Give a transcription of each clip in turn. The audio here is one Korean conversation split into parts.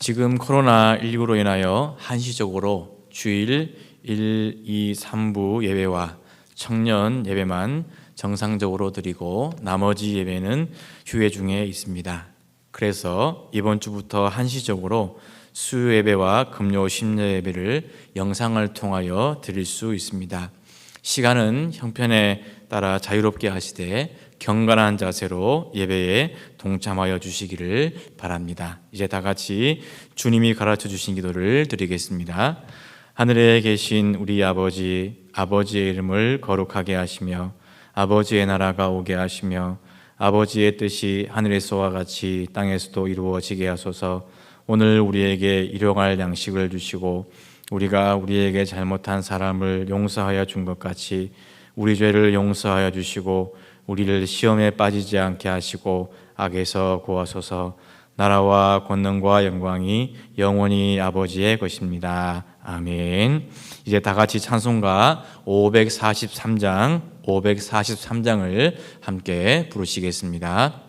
지금 코로나19로 인하여 한시적으로 주일 1, 2, 3부 예배와 청년 예배만 정상적으로 드리고 나머지 예배는 휴회 중에 있습니다. 그래서 이번 주부터 한시적으로 수요 예배와 금요 심야 예배를 영상을 통하여 드릴 수 있습니다. 시간은 형편에 따라 자유롭게 하시되 경건한 자세로 예배에 동참하여 주시기를 바랍니다. 이제 다 같이 주님이 가르쳐 주신 기도를 드리겠습니다. 하늘에 계신 우리 아버지, 아버지의 이름을 거룩하게 하시며 아버지의 나라가 오게 하시며 아버지의 뜻이 하늘에서와 같이 땅에서도 이루어지게 하소서. 오늘 우리에게 일용할 양식을 주시고 우리가 우리에게 잘못한 사람을 용서하여 준 것 같이 우리 죄를 용서하여 주시고 우리를 시험에 빠지지 않게 하시고 악에서 구하소서. 나라와 권능과 영광이 영원히 아버지의 것입니다. 아멘. 이제 다 같이 찬송가 543장을 함께 부르시겠습니다.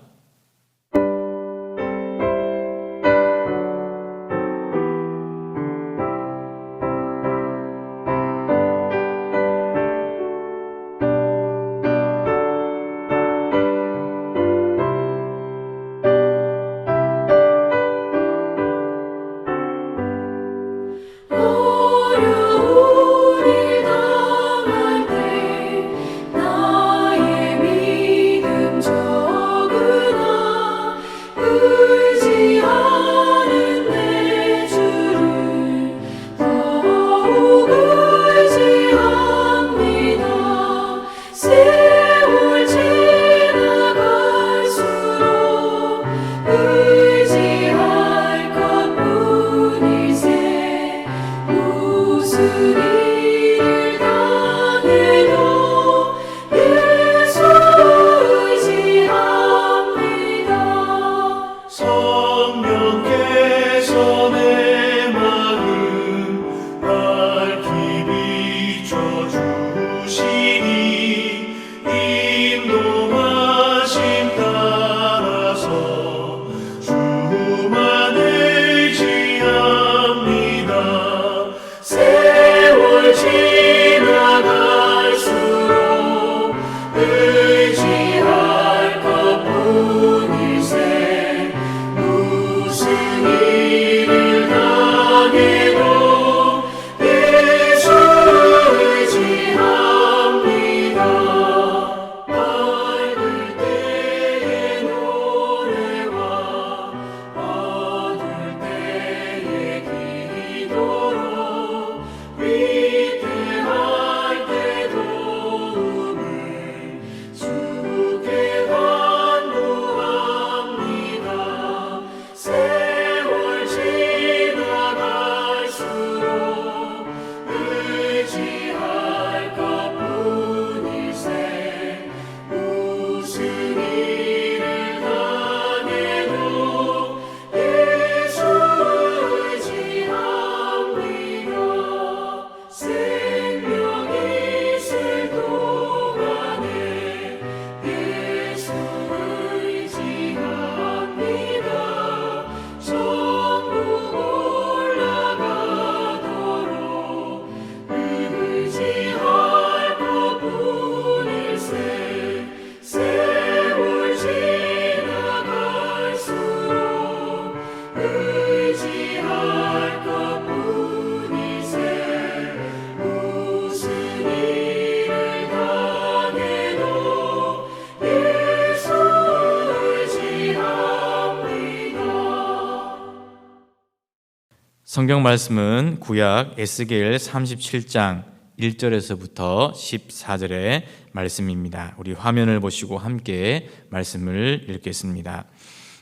성경 말씀은 구약 에스겔 37장 1절에서부터 14절의 말씀입니다. 우리 화면을 보시고 함께 말씀을 읽겠습니다.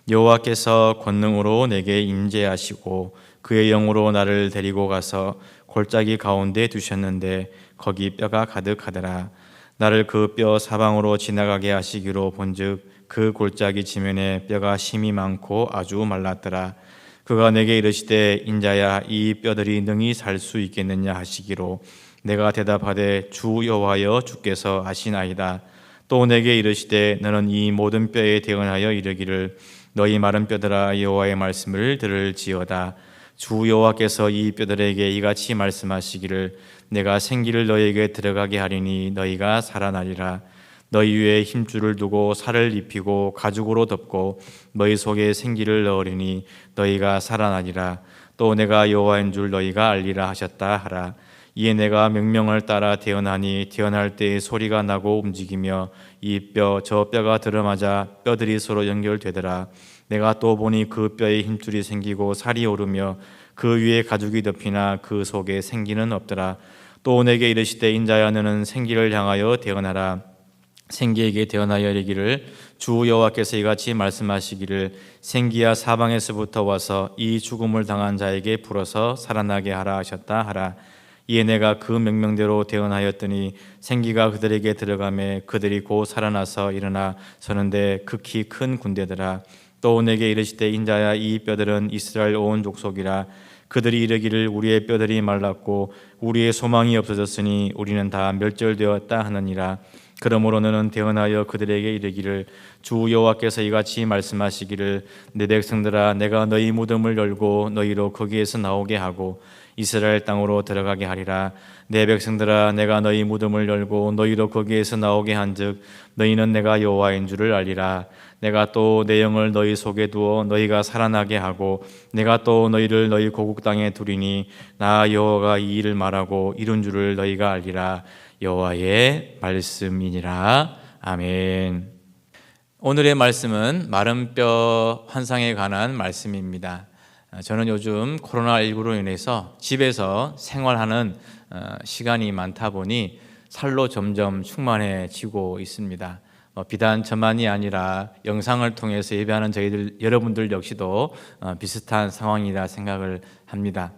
여호와께서 권능으로 내게 임재하시고 그의 영으로 나를 데리고 가서 골짜기 가운데 두셨는데 거기 뼈가 가득하더라. 나를 그 뼈 사방으로 지나가게 하시기로 본즉 그 골짜기 지면에 뼈가 심이 많고 아주 말랐더라. 그가 내게 이르시되 인자야 이 뼈들이 능히 살 수 있겠느냐 하시기로 내가 대답하되 주 여호와여 주께서 아시나이다. 또 내게 이르시되 너는 이 모든 뼈에 대언하여 이르기를 너희 마른 뼈들아 여호와의 말씀을 들을지어다. 주 여호와께서 이 뼈들에게 이같이 말씀하시기를 내가 생기를 너희에게 들어가게 하리니 너희가 살아나리라. 너희 위에 힘줄을 두고 살을 입히고 가죽으로 덮고 너희 속에 생기를 넣으리니 너희가 살아나리라. 또 내가 여호와인 줄 너희가 알리라 하셨다 하라. 이에 내가 명령을 따라 대언하니 대언할 때에 소리가 나고 움직이며 이 뼈 저 뼈가 들어맞아 뼈들이 서로 연결되더라. 내가 또 보니 그 뼈에 힘줄이 생기고 살이 오르며 그 위에 가죽이 덮이나 그 속에 생기는 없더라. 또 내게 이르시되 인자야 너는 생기를 향하여 대언하라. 생기에게 대언하여 이르기를 주 여호와께서 이같이 말씀하시기를 생기야 사방에서부터 와서 이 죽음을 당한 자에게 불어서 살아나게 하라 하셨다 하라. 이에 내가 그 명령대로 대언하였더니 생기가 그들에게 들어가매 그들이 곧 살아나서 일어나 서는데 극히 큰 군대더라. 또 내게 이르시되 인자야 이 뼈들은 이스라엘 온 족속이라. 그들이 이르기를 우리의 뼈들이 말랐고 우리의 소망이 없어졌으니 우리는 다 멸절되었다 하느니라. 그러므로 너는 대언하여 그들에게 이르기를 주 여호와께서 이같이 말씀하시기를 내 백성들아 내가 너희 무덤을 열고 너희로 거기에서 나오게 하고 이스라엘 땅으로 들어가게 하리라. 내 백성들아 내가 너희 무덤을 열고 너희로 거기에서 나오게 한즉 너희는 내가 여호와인 줄을 알리라. 내가 또 내 영을 너희 속에 두어 너희가 살아나게 하고 내가 또 너희를 너희 고국 땅에 두리니 나 여호와가 이 일을 말하고 이룬 줄을 너희가 알리라. 여호와의 말씀이니라. 아멘. 오늘의 말씀은 마른 뼈 환상에 관한 말씀입니다. 저는 요즘 코로나19로 인해서 집에서 생활하는 시간이 많다 보니 살로 점점 충만해지고 있습니다. 비단 저만이 아니라 영상을 통해서 예배하는 저희들 여러분들 역시도 비슷한 상황이라 생각을 합니다.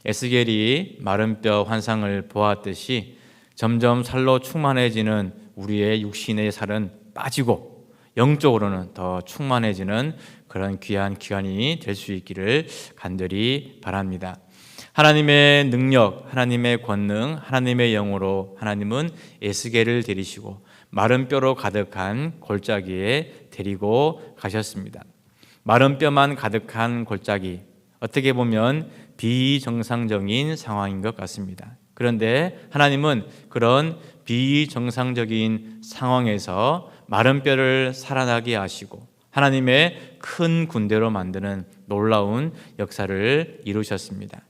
에스겔이 마른 뼈 환상을 보았듯이 점점 살로 충만해지는 우리의 육신의 살은 빠지고 영적으로는 더 충만해지는 그런 귀한 기간이 될 수 있기를 간절히 바랍니다. 하나님의 능력, 하나님의 권능, 하나님의 영으로 하나님은 에스겔을 데리시고 마른 뼈로 가득한 골짜기에 데리고 가셨습니다. 마른 뼈만 가득한 골짜기, 어떻게 보면 비정상적인 상황인 것 같습니다. 그런데 하나님은 그런 비정상적인 상황에서 마른 뼈를 살아나게 하시고 하나님의 큰 군대로 만드는 놀라운 역사를 이루셨습니다.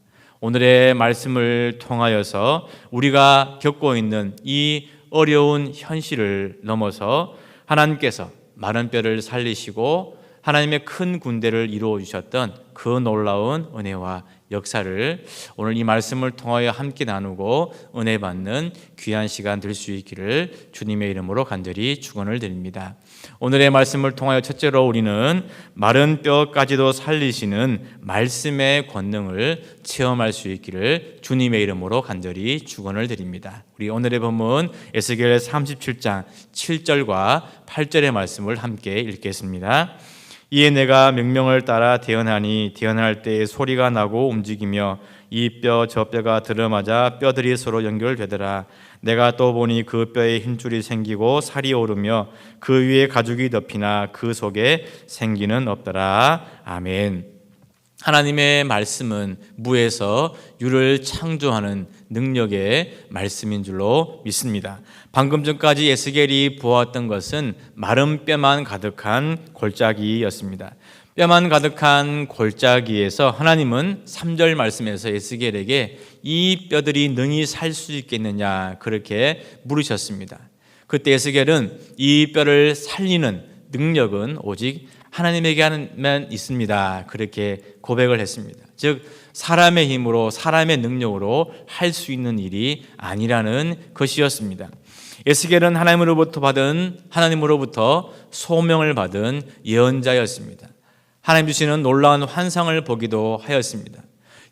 오늘의 말씀을 통하여서 우리가 겪고 있는 이 어려운 현실을 넘어서 하나님께서 마른 뼈를 살리시고 하나님의 큰 군대를 이루어 주셨던 그 놀라운 은혜와 역사를 오늘 이 말씀을 통하여 함께 나누고 은혜 받는 귀한 시간 될 수 있기를 주님의 이름으로 간절히 축원을 드립니다. 오늘의 말씀을 통하여 첫째로 우리는 마른 뼈까지도 살리시는 말씀의 권능을 체험할 수 있기를 주님의 이름으로 간절히 축원을 드립니다. 우리 오늘의 본문 에스겔 37장 7절과 8절의 말씀을 함께 읽겠습니다. 이에 내가 명령을 따라 대언하니 대언할 때에 소리가 나고 움직이며 이 뼈 저 뼈가 들어맞아 뼈들이 서로 연결되더라. 내가 또 보니 그 뼈에 힘줄이 생기고 살이 오르며 그 위에 가죽이 덮이나 그 속에 생기는 없더라. 아멘. 하나님의 말씀은 무에서 유를 창조하는 능력의 말씀인 줄로 믿습니다. 방금 전까지 에스겔이 보았던 것은 마른 뼈만 가득한 골짜기였습니다. 뼈만 가득한 골짜기에서 하나님은 3절 말씀에서 에스겔에게 이 뼈들이 능히 살 수 있겠느냐 그렇게 물으셨습니다. 그때 에스겔은 이 뼈를 살리는 능력은 오직 하나님에게만 있습니다. 그렇게 고백을 했습니다. 즉 사람의 힘으로 사람의 능력으로 할 수 있는 일이 아니라는 것이었습니다. 에스겔은 하나님으로부터 소명을 받은 예언자였습니다. 하나님 주시는 놀라운 환상을 보기도 하였습니다.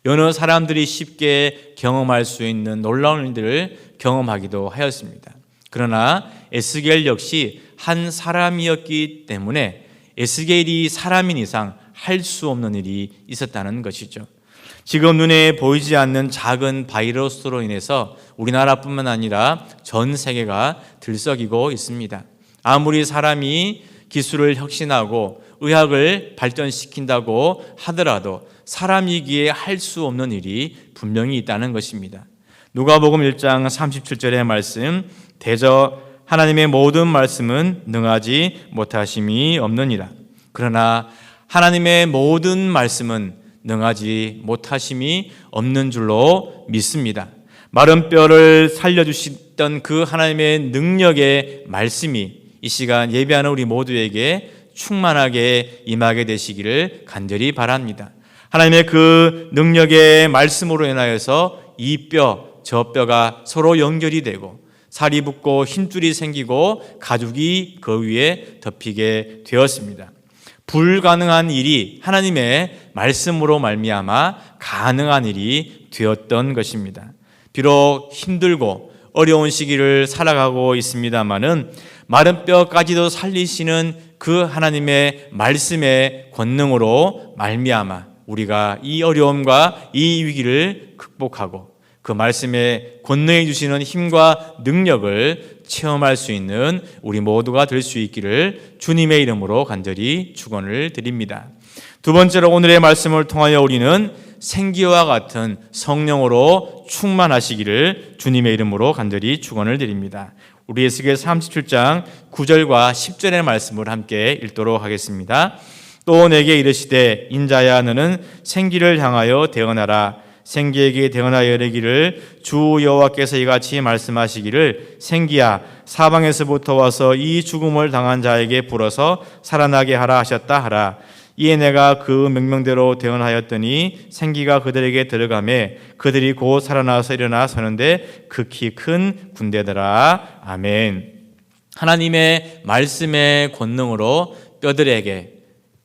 여러 사람들이 쉽게 경험할 수 있는 놀라운 일들을 경험하기도 하였습니다. 그러나 에스겔 역시 한 사람이었기 때문에 에스겔이 사람인 이상 할 수 없는 일이 있었다는 것이죠. 지금 눈에 보이지 않는 작은 바이러스로 인해서 우리나라뿐만 아니라 전 세계가 들썩이고 있습니다. 아무리 사람이 기술을 혁신하고 의학을 발전시킨다고 하더라도 사람이기에 할 수 없는 일이 분명히 있다는 것입니다. 누가복음 1장 37절의 말씀, 대저 하나님의 모든 말씀은 능하지 못하심이 없느니라. 그러나 하나님의 모든 말씀은 능하지 못하심이 없는 줄로 믿습니다. 마른 뼈를 살려주시던 그 하나님의 능력의 말씀이 이 시간 예배하는 우리 모두에게 충만하게 임하게 되시기를 간절히 바랍니다. 하나님의 그 능력의 말씀으로 인하여서 이 뼈, 저 뼈가 서로 연결이 되고 살이 붙고 힘줄이 생기고 가죽이 그 위에 덮이게 되었습니다. 불가능한 일이 하나님의 말씀으로 말미암아 가능한 일이 되었던 것입니다. 비록 힘들고 어려운 시기를 살아가고 있습니다마는 마른 뼈까지도 살리시는 그 하나님의 말씀의 권능으로 말미암아 우리가 이 어려움과 이 위기를 극복하고 그 말씀에 권능해 주시는 힘과 능력을 체험할 수 있는 우리 모두가 될 수 있기를 주님의 이름으로 간절히 축원을 드립니다. 두 번째로 오늘의 말씀을 통하여 우리는 생기와 같은 성령으로 충만하시기를 주님의 이름으로 간절히 축원을 드립니다. 우리 에스겔 37장 9절과 10절의 말씀을 함께 읽도록 하겠습니다. 또 내게 이르시되 인자야 너는 생기를 향하여 대언하라. 생기에게 대언하여 이르기를 주 여호와께서 이같이 말씀하시기를 생기야 사방에서부터 와서 이 죽음을 당한 자에게 불어서 살아나게 하라 하셨다 하라. 이에 내가 그 명령대로 대언하였더니 생기가 그들에게 들어가매 그들이 곧 살아나서 일어나 서는데 극히 큰 군대더라. 아멘. 하나님의 말씀의 권능으로 뼈들에게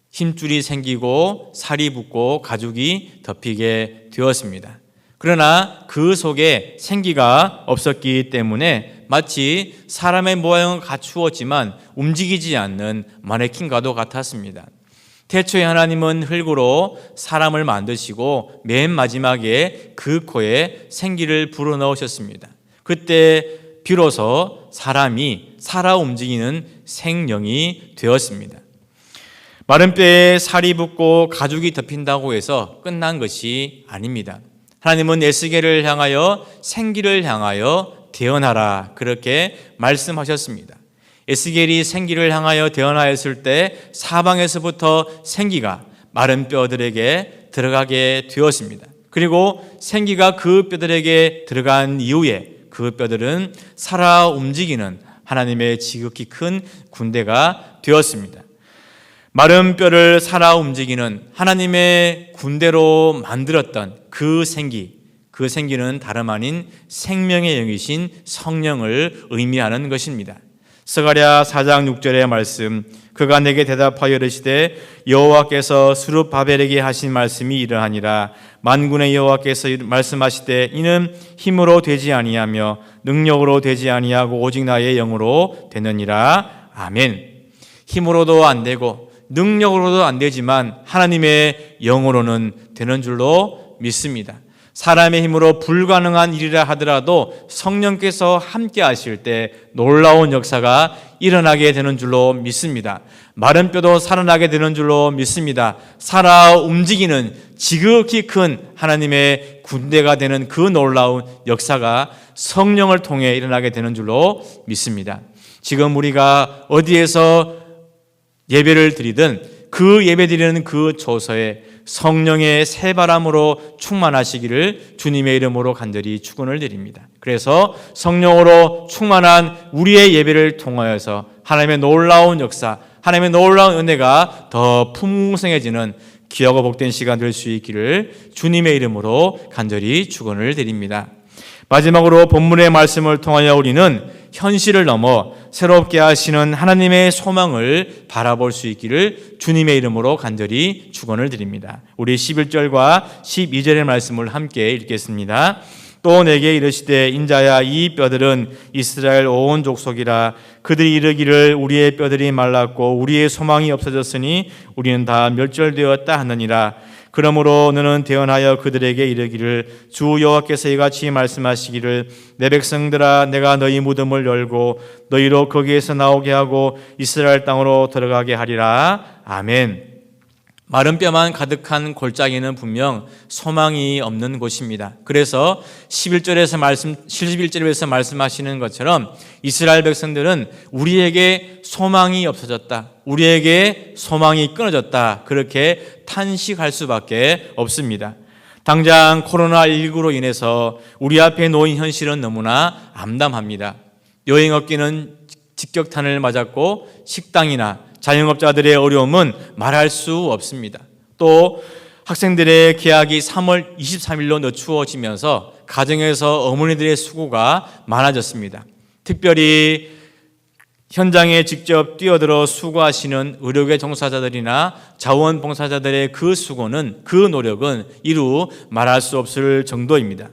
힘줄이 생기고 살이 붙고 가죽이 덮이게 되었습니다. 그러나 그 속에 생기가 없었기 때문에 마치 사람의 모양을 갖추었지만 움직이지 않는 마네킹과도 같았습니다. 태초에 하나님은 흙으로 사람을 만드시고 맨 마지막에 그 코에 생기를 불어넣으셨습니다. 그때 비로소 사람이 살아 움직이는 생명이 되었습니다. 마른 뼈에 살이 붙고 가죽이 덮인다고 해서 끝난 것이 아닙니다. 하나님은 에스겔을 향하여 생기를 향하여 대언하라 그렇게 말씀하셨습니다. 에스겔이 생기를 향하여 대언하였을 때 사방에서부터 생기가 마른 뼈들에게 들어가게 되었습니다. 그리고 생기가 그 뼈들에게 들어간 이후에 그 뼈들은 살아 움직이는 하나님의 지극히 큰 군대가 되었습니다. 마른 뼈를 살아 움직이는 하나님의 군대로 만들었던 그 생기는 다름 아닌 생명의 영이신 성령을 의미하는 것입니다. 스가랴 4장 6절의 말씀, 그가 내게 대답하여 이르시되 여호와께서 스룹바벨에게 하신 말씀이 이러하니라. 만군의 여호와께서 말씀하시되 이는 힘으로 되지 아니하며 능력으로 되지 아니하고 오직 나의 영으로 되느니라. 아멘. 힘으로도 안 되고 능력으로도 안 되지만 하나님의 영으로는 되는 줄로 믿습니다. 사람의 힘으로 불가능한 일이라 하더라도 성령께서 함께 하실 때 놀라운 역사가 일어나게 되는 줄로 믿습니다. 마른 뼈도 살아나게 되는 줄로 믿습니다. 살아 움직이는 지극히 큰 하나님의 군대가 되는 그 놀라운 역사가 성령을 통해 일어나게 되는 줄로 믿습니다. 지금 우리가 어디에서 예배를 드리든 그 예배 드리는 그 조서에 성령의 새바람으로 충만하시기를 주님의 이름으로 간절히 축원을 드립니다. 그래서 성령으로 충만한 우리의 예배를 통하여서 하나님의 놀라운 역사, 하나님의 놀라운 은혜가 더 풍성해지는 귀하고 복된 시간 될 수 있기를 주님의 이름으로 간절히 축원을 드립니다. 마지막으로 본문의 말씀을 통하여 우리는 현실을 넘어 새롭게 하시는 하나님의 소망을 바라볼 수 있기를 주님의 이름으로 간절히 축원을 드립니다. 우리 11절과 12절의 말씀을 함께 읽겠습니다. 또 내게 이르시되 인자야 이 뼈들은 이스라엘 온 족속이라. 그들이 이르기를 우리의 뼈들이 말랐고 우리의 소망이 없어졌으니 우리는 다 멸절되었다 하느니라. 그러므로 너는 대언하여 그들에게 이르기를 주 여호와께서 이같이 말씀하시기를 내 백성들아 내가 너희 무덤을 열고 너희로 거기에서 나오게 하고 이스라엘 땅으로 들어가게 하리라. 아멘. 마른 뼈만 가득한 골짜기는 분명 소망이 없는 곳입니다. 그래서 11절에서 말씀하시는 것처럼 이스라엘 백성들은 우리에게 소망이 없어졌다, 우리에게 소망이 끊어졌다, 그렇게 탄식할 수밖에 없습니다. 당장 코로나19로 인해서 우리 앞에 놓인 현실은 너무나 암담합니다. 여행업계는 직격탄을 맞았고 식당이나 자영업자들의 어려움은 말할 수 없습니다. 또 학생들의 개학이 3월 23일로 늦추어지면서 가정에서 어머니들의 수고가 많아졌습니다. 특별히 현장에 직접 뛰어들어 수고하시는 의료계 종사자들이나 자원봉사자들의 그 수고는, 그 노력은 이루 말할 수 없을 정도입니다.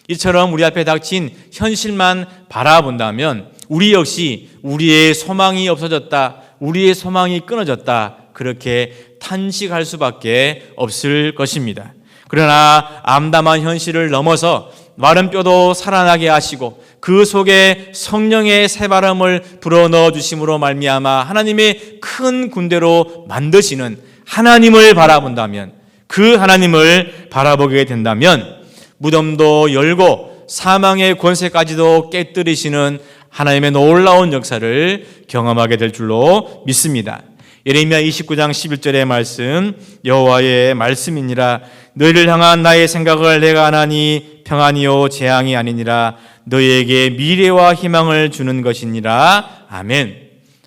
이처럼 우리 앞에 닥친 현실만 바라본다면 우리 역시 우리의 소망이 없어졌다, 우리의 소망이 끊어졌다, 그렇게 탄식할 수밖에 없을 것입니다. 그러나 암담한 현실을 넘어서 마른 뼈도 살아나게 하시고 그 속에 성령의 새바람을 불어넣어 주심으로 말미암아 하나님의 큰 군대로 만드시는 하나님을 바라본다면, 그 하나님을 바라보게 된다면 무덤도 열고 사망의 권세까지도 깨뜨리시는 하나님의 놀라운 역사를 경험하게 될 줄로 믿습니다. 예레미야 29장 11절의 말씀, 여호와의 말씀이니라. 너희를 향한 나의 생각을 내가 아나니 평안이요 재앙이 아니니라. 너희에게 미래와 희망을 주는 것이니라. 아멘.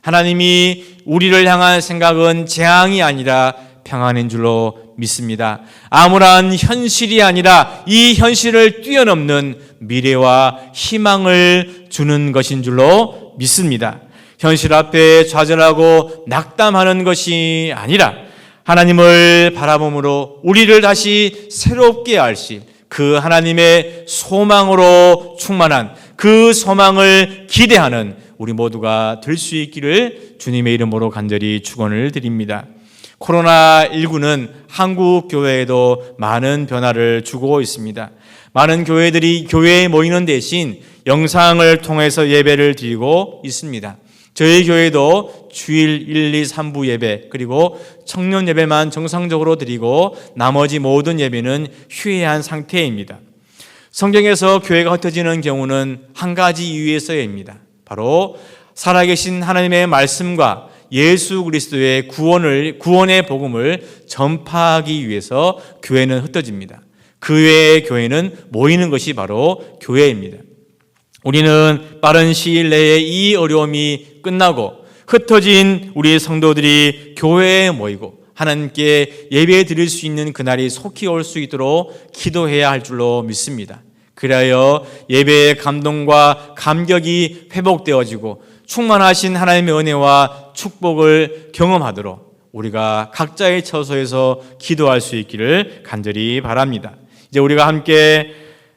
하나님이 우리를 향한 생각은 재앙이 아니라 평안인 줄로 믿습니다. 암울한 현실이 아니라 이 현실을 뛰어넘는 미래와 희망을 주는 것인 줄로 믿습니다. 현실 앞에 좌절하고 낙담하는 것이 아니라 하나님을 바라봄으로 우리를 다시 새롭게 하실 그 하나님의 소망으로 충만한, 그 소망을 기대하는 우리 모두가 될 수 있기를 주님의 이름으로 간절히 축원을 드립니다. 코로나19는 한국 교회에도 많은 변화를 주고 있습니다. 많은 교회들이 교회에 모이는 대신 영상을 통해서 예배를 드리고 있습니다. 저희 교회도 주일 1, 2, 3부 예배, 그리고 청년 예배만 정상적으로 드리고 나머지 모든 예배는 휴회한 상태입니다. 성경에서 교회가 흩어지는 경우는 한 가지 이유에서입니다. 바로 살아계신 하나님의 말씀과 예수 그리스도의 구원의 복음을 전파하기 위해서 교회는 흩어집니다. 그 외의 교회는 모이는 것이 바로 교회입니다. 우리는 빠른 시일 내에 이 어려움이 끝나고 흩어진 우리 성도들이 교회에 모이고 하나님께 예배 드릴 수 있는 그날이 속히 올 수 있도록 기도해야 할 줄로 믿습니다. 그리하여 예배의 감동과 감격이 회복되어지고 충만하신 하나님의 은혜와 축복을 경험하도록 우리가 각자의 처소에서 기도할 수 있기를 간절히 바랍니다. 이제 우리가 함께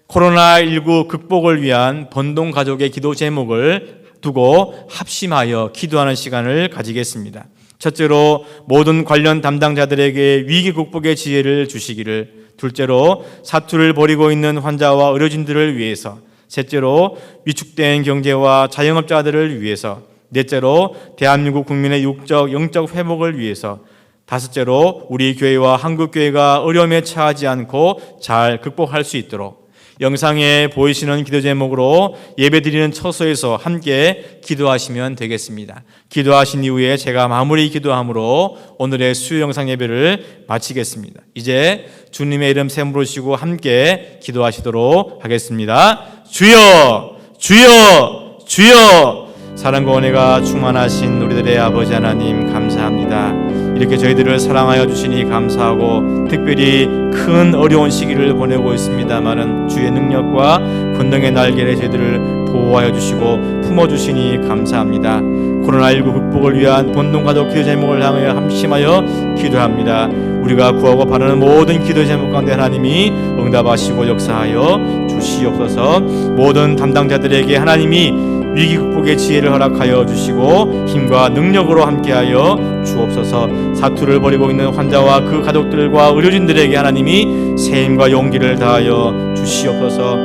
코로나19 극복을 위한 번동 가족의 기도 제목을 두고 합심하여 기도하는 시간을 가지겠습니다. 첫째로 모든 관련 담당자들에게 위기 극복의 지혜를 주시기를, 둘째로 사투를 벌이고 있는 환자와 의료진들을 위해서, 셋째로 위축된 경제와 자영업자들을 위해서, 넷째로 대한민국 국민의 영적 회복을 위해서, 다섯째로 우리 교회와 한국교회가 어려움에 처하지 않고 잘 극복할 수 있도록 영상에 보이시는 기도 제목으로 예배드리는 처소에서 함께 기도하시면 되겠습니다. 기도하신 이후에 제가 마무리 기도함으로 오늘의 수요 영상 예배를 마치겠습니다. 이제 주님의 이름 샘 부르시고 함께 기도하시도록 하겠습니다. 주여, 주여, 주여. 사랑과 은혜가 충만하신 우리들의 아버지 하나님 감사합니다. 이렇게 저희들을 사랑하여 주시니 감사하고, 특별히 큰 어려운 시기를 보내고 있습니다마는 주의 능력과 권능의 날개를 저희들을 보호하여 주시고 품어주시니 감사합니다. 코로나19 극복을 위한 본동가족 기도 제목을 향하여 함심하여 기도합니다. 우리가 구하고 바라는 모든 기도 제목 가운데 하나님이 응답하시고 역사하여 주시옵소서. 모든 담당자들에게 하나님이 위기 극복의 지혜를 허락하여 주시고 힘과 능력으로 함께하여 주옵소서. 사투를 벌이고 있는 환자와 그 가족들과 의료진들에게 하나님이 새 힘과 용기를 다하여 주시옵소서.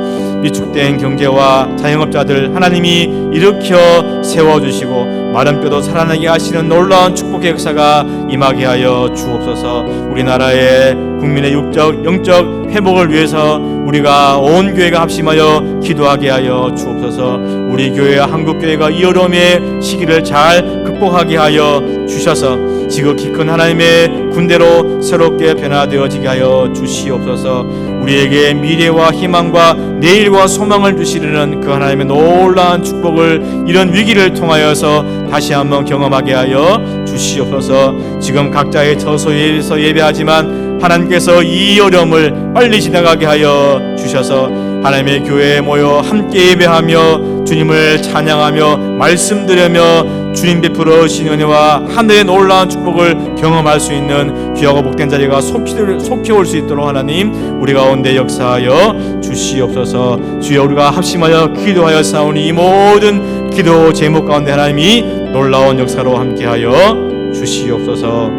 위축된 경제와 자영업자들 하나님이 일으켜 세워주시고 마른 뼈도 살아나게 하시는 놀라운 축복의 역사가 임하게 하여 주옵소서. 우리나라의 국민의 육적 영적 회복을 위해서 우리가 온 교회가 합심하여 기도하게 하여 주옵소서. 우리 교회와 한국교회가 이 어려움의 시기를 잘 극복하게 하여 주셔서 지극히 큰 하나님의 군대로 새롭게 변화되어지게 하여 주시옵소서. 우리에게 미래와 희망과 내일과 소망을 주시려는 그 하나님의 놀라운 축복을 이런 위기를 통하여서 다시 한번 경험하게 하여 주시옵소서. 지금 각자의 처소에서 예배하지만 하나님께서 이 어려움을 빨리 지나가게 하여 주셔서 하나님의 교회에 모여 함께 예배하며 주님을 찬양하며 말씀드리며 주님 베풀어 주신 은혜와 하늘의 놀라운 축복을 경험할 수 있는 귀하고 복된 자리가 속히 올 수 있도록 하나님 우리 가운데 역사하여 주시옵소서. 주여, 우리가 합심하여 기도하여 싸우니 이 모든 기도 제목 가운데 하나님이 놀라운 역사로 함께하여 주시옵소서.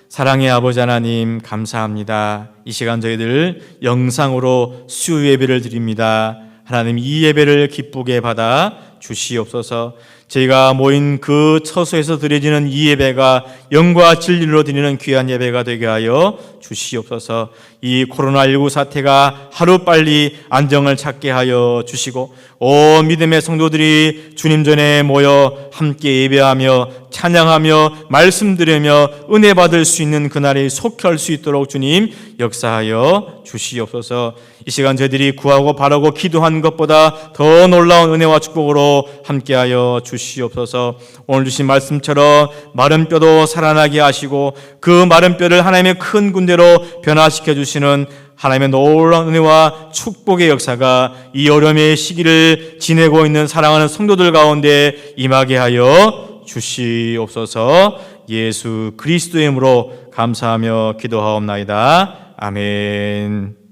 사랑의 아버지 하나님, 감사합니다. 이 시간 저희들 영상으로 수요 예배를 드립니다. 하나님, 이 예배를 기쁘게 받아 주시옵소서. 저희가 모인 그 처소에서 드려지는 이 예배가 영과 진리로 드리는 귀한 예배가 되게 하여 주시옵소서. 이 코로나19 사태가 하루빨리 안정을 찾게 하여 주시고 온 믿음의 성도들이 주님 전에 모여 함께 예배하며 찬양하며 말씀드리며 은혜 받을 수 있는 그날이 속히 올 수 있도록 주님 역사하여 주시옵소서. 이 시간 저희들이 구하고 바라고 기도한 것보다 더 놀라운 은혜와 축복으로 함께하여 주시옵소서. 오늘 주신 말씀처럼 마른 뼈도 살아나게 하시고 그 마른 뼈를 하나님의 큰 군대로 변화시켜 주시는 하나님의 놀라운 은혜와 축복의 역사가 이 어려움의 시기를 지내고 있는 사랑하는 성도들 가운데 임하게 하여 주시옵소서. 예수 그리스도의 이름으로 감사하며 기도하옵나이다. 아멘.